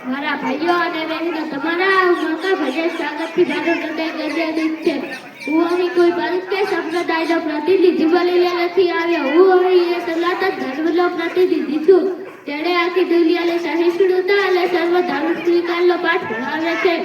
મારા ભાઈઓ અને બહેનો તમારા મોટા ભજે સ્વાગતથી મારો હૃદય ગદગદિત છે. હું અહીં કોઈ પંથ કે સંપ્રદાયનો પ્રતિનિધિ બનીને નથી આવ્યો. હું અહીં એ સનાતન ધર્મનો પ્રતિનિધિ છું. તેણે આખી દુનિયાને સહિષ્ણુતા અને સર્વ ધર્મ સ્વીકારનો પાઠ ભણાવે છે.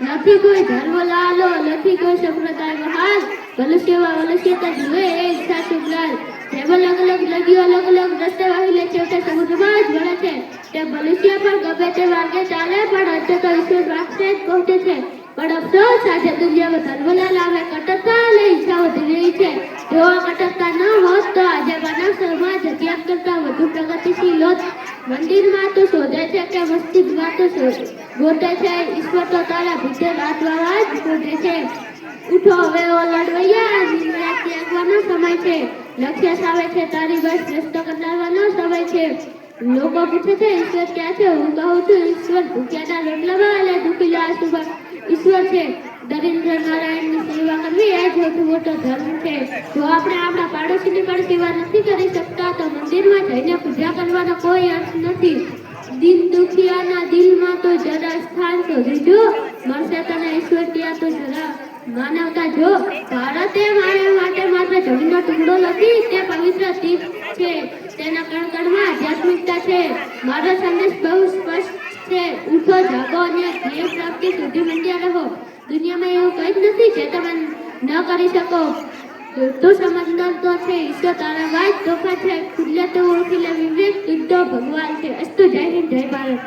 નથી કોઈ ધર્મ લાલો, નથી કોઈ સંપ્રદાય મહાન. મનુષ્યમાં મનુષ્યતા જુએ એ જ સાચું જ્ઞાન. જેમ અલગ અલગ નદીઓ અલગ અલગ રસ્તે વહીને છેવટે સમુદ્રમાં જ ભળે છે, તે મનુષ્ય પણ ગમે તે માર્ગે ચાલે પણ અંતે તો ઈશ્વર પાસે જ પહોંચે છે. પણ અફસોસ આજે દુનિયામાં ધર્મના નામે કટરતા અને હિંસા વધી રહી છે. જો આ કટરતા ન હોત તો આજે માનવ સમાજ અત્યાર કરતા વધુ પ્રગતિશીલ હોત. મંદિરમાં તો શોધે છે કે મસ્જિદમાં તો ગોતે છે, ઈશ્વર તો તારા ભીતર આત્મામાં જ ગોતે છે. ઉઠો હવે ઓ લડવૈયા, નિંદ્રા ત્યાગવાનો સમય છે. લક્ષ્ય સામે છે તારી બસ રસ્તો કટાવવાનો સમય છે. લોકો પૂછે છે ઈશ્વર ક્યાં છે? હું કહું છું ઈશ્વર ભૂખ્યાના રોટલામાં અને દુખીલા આંસુમાં ઈશ્વર છે. દરિદ્ર નારાયણની સેવા કરવી એ જ સૌથી મોટો ધર્મ છે. જો આપણે આપણા પાડોશીની પણ સેવા નથી કરી શકતા તો મંદિરમાં જઈને પૂજા કરવાનો કોઈ અર્થ નથી. દિન દુખિયાના દિલમાં તો જરા સ્થાન શોધીજો, મળશે તને ઈશ્વર ત્યાં તો જરા માનવતા જો. ભારતે મારા માટે માત્ર જમીનનો ટુકડો નથી, તે પવિત્ર તીર્થ છે. તેના કણકણમાં આધ્યાત્મિકતા છે. મારો સંદેશ બહુ સ્પષ્ટ છે. ઉઠો, જાગો અને ધ્યેય પ્રાપ્તિ સુધી મંડ્યા રહો. દુનિયામાં એવું કંઈ જ નથી જે તમે ન કરી શકો. તો સમજદાર તો છે ઈશ્વર તારા વાજ તોફા છે. ખુલ્લે તો ઓળખી લે વિવેક, તું તો ભગવાન છે. અસ્તુ જય હિન્દ, જય ભારત.